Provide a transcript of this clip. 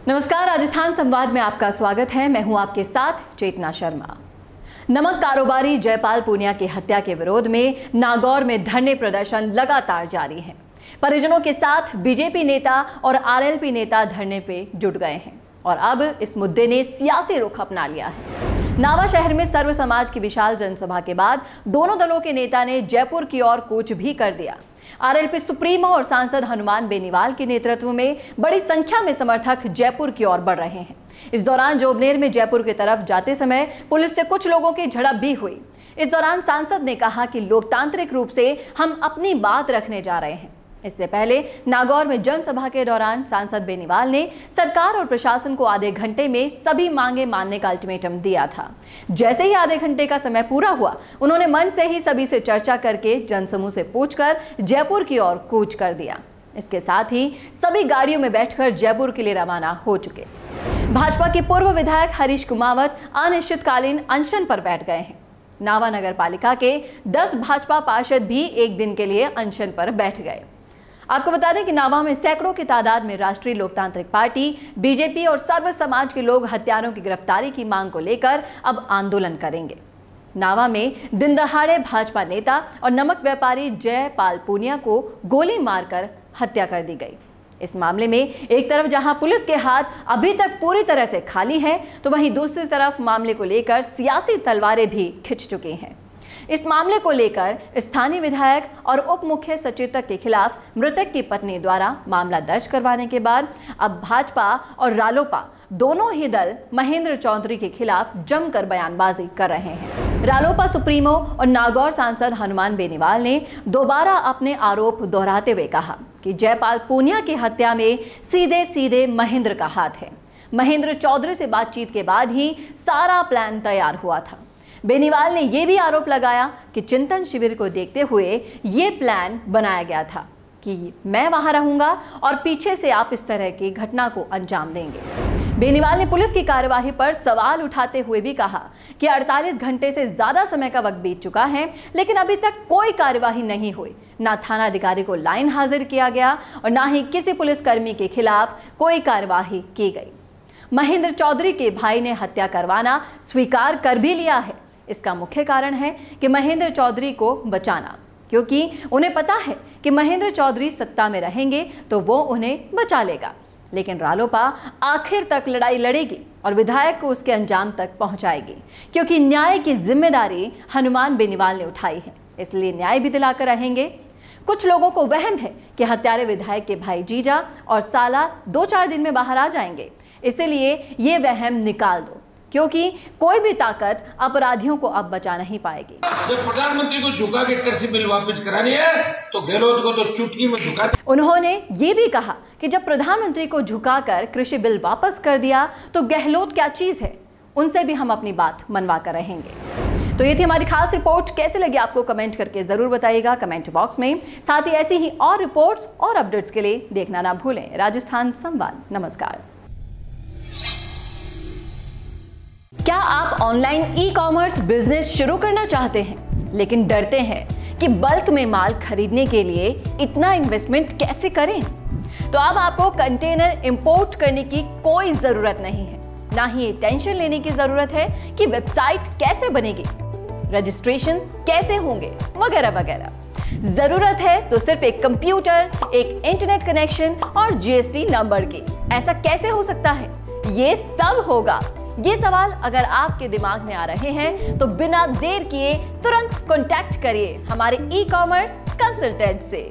नमस्कार, राजस्थान संवाद में आपका स्वागत है। मैं हूं आपके साथ चेतना शर्मा। नमक कारोबारी जयपाल पूनिया की हत्या के विरोध में नागौर में धरने प्रदर्शन लगातार जारी है। परिजनों के साथ बीजेपी नेता और आरएलपी नेता धरने पे जुट गए हैं और अब इस मुद्दे ने सियासी रुख अपना लिया है। नावा शहर में सर्व समाज की विशाल जनसभा के बाद दोनों दलों के नेता ने जयपुर की ओर कूच भी कर दिया। आरएलपी सुप्रीमो और सांसद हनुमान बेनीवाल के नेतृत्व में बड़ी संख्या में समर्थक जयपुर की ओर बढ़ रहे हैं। इस दौरान जोबनेर में जयपुर की तरफ जाते समय पुलिस से कुछ लोगों की झड़प भी हुई। इस दौरान सांसद ने कहा कि लोकतांत्रिक रूप से हम अपनी बात रखने जा रहे हैं। इससे पहले नागौर में जनसभा के दौरान सांसद बेनीवाल ने सरकार और प्रशासन को आधे घंटे में सभी मांगे मानने का अल्टीमेटम दिया था। जैसे ही आधे घंटे का समय पूरा हुआ, उन्होंने मंच से ही सभी से चर्चा करके जनसमूह से पूछकर जयपुर की ओर कूच कर दिया। इसके साथ ही सभी गाड़ियों में बैठकर जयपुर के लिए रवाना हो चुके। भाजपा के पूर्व विधायक हरीश कुमावत अनिश्चितकालीन अनशन पर बैठ गए हैं। नावा नगर पालिका के 10 भाजपा पार्षद भी एक दिन के लिए अनशन पर बैठ गए। आपको बता दें कि नावा में सैकड़ों की तादाद में राष्ट्रीय लोकतांत्रिक पार्टी, बीजेपी और सर्व समाज के लोग हत्यारों की गिरफ्तारी की मांग को लेकर अब आंदोलन करेंगे। नावा में दिन दहाड़े भाजपा नेता और नमक व्यापारी जयपाल पूनिया को गोली मारकर हत्या कर दी गई। इस मामले में एक तरफ जहां पुलिस के हाथ अभी तक पूरी तरह से खाली हैं, तो वहीं दूसरी तरफ मामले को लेकर सियासी तलवारें भी खिंच चुकी हैं। इस मामले को लेकर स्थानीय विधायक और उप मुख्य सचेतक के खिलाफ मृतक की पत्नी द्वारा मामला दर्ज करवाने के बाद अब भाजपा और रालोपा दोनों ही दल महेंद्र चौधरी के खिलाफ जमकर बयानबाजी कर रहे हैं। रालोपा सुप्रीमो और नागौर सांसद हनुमान बेनीवाल ने दोबारा अपने आरोप दोहराते हुए कहा कि जयपाल पूनिया की हत्या में सीधे सीधे महेंद्र का हाथ है। महेंद्र चौधरी से बातचीत के बाद ही सारा प्लान तैयार हुआ था। बेनीवाल ने यह भी आरोप लगाया कि चिंतन शिविर को देखते हुए ये प्लान बनाया गया था कि मैं वहां रहूंगा और पीछे से आप इस तरह की घटना को अंजाम देंगे। बेनीवाल ने पुलिस की कार्यवाही पर सवाल उठाते हुए भी कहा कि 48 घंटे से ज्यादा समय का वक्त बीत चुका है, लेकिन अभी तक कोई कार्यवाही नहीं हुई। ना थाना अधिकारी को लाइन हाजिर किया गया और ना ही किसी पुलिसकर्मी के खिलाफ कोई कार्यवाही की गई। महेंद्र चौधरी के भाई ने हत्या करवाना स्वीकार कर भी लिया है। इसका मुख्य कारण है कि महेंद्र चौधरी को बचाना, क्योंकि उन्हें पता है कि महेंद्र चौधरी सत्ता में रहेंगे तो वो उन्हें बचा लेगा। लेकिन रालोपा आखिर तक लड़ाई लड़ेगी और विधायक को उसके अंजाम तक पहुंचाएगी, क्योंकि न्याय की जिम्मेदारी हनुमान बेनीवाल ने उठाई है, इसलिए न्याय भी दिलाकर रहेंगे। कुछ लोगों को वहम है कि हत्यारे विधायक के भाई जीजा और साला 2-4 दिन में बाहर आ जाएंगे, इसीलिए ये वहम निकाल दो, क्योंकि कोई भी ताकत अपराधियों को अब बचा नहीं पाएगी। जब प्रधानमंत्री को झुका के कृषि बिल वापस करानी है तो गहलोत को तो चुटकी में झुका दे। उन्होंने ये भी कहा कि जब प्रधानमंत्री को झुकाकर कृषि बिल वापस कर दिया तो गहलोत क्या चीज है, उनसे भी हम अपनी बात मनवा कर रहेंगे। तो ये थी हमारी खास रिपोर्ट। कैसे लगी आपको कमेंट करके जरूर बताइएगा कमेंट बॉक्स में। साथ ही ऐसी ही और रिपोर्ट्स और अपडेट्स के लिए देखना ना भूलें राजस्थान संवाद। नमस्कार। क्या आप ऑनलाइन ई कॉमर्स बिजनेस शुरू करना चाहते हैं, लेकिन डरते हैं कि बल्क में माल खरीदने के लिए इतना इन्वेस्टमेंट कैसे करें? तो अब आपको कंटेनर इंपोर्ट करने की कोई जरूरत नहीं है, ना ही ये टेंशन लेने की जरूरत है कि वेबसाइट कैसे बनेगी, रजिस्ट्रेशंस कैसे होंगे, वगैरह वगैरह। जरूरत है तो सिर्फ एक कंप्यूटर, एक इंटरनेट कनेक्शन और जीएसटी नंबर की। ऐसा कैसे हो सकता है? ये सब होगा। ये सवाल अगर आपके दिमाग में आ रहे हैं तो बिना देर किए तुरंत कॉन्टैक्ट करिए हमारे ई कॉमर्स कंसल्टेंट से।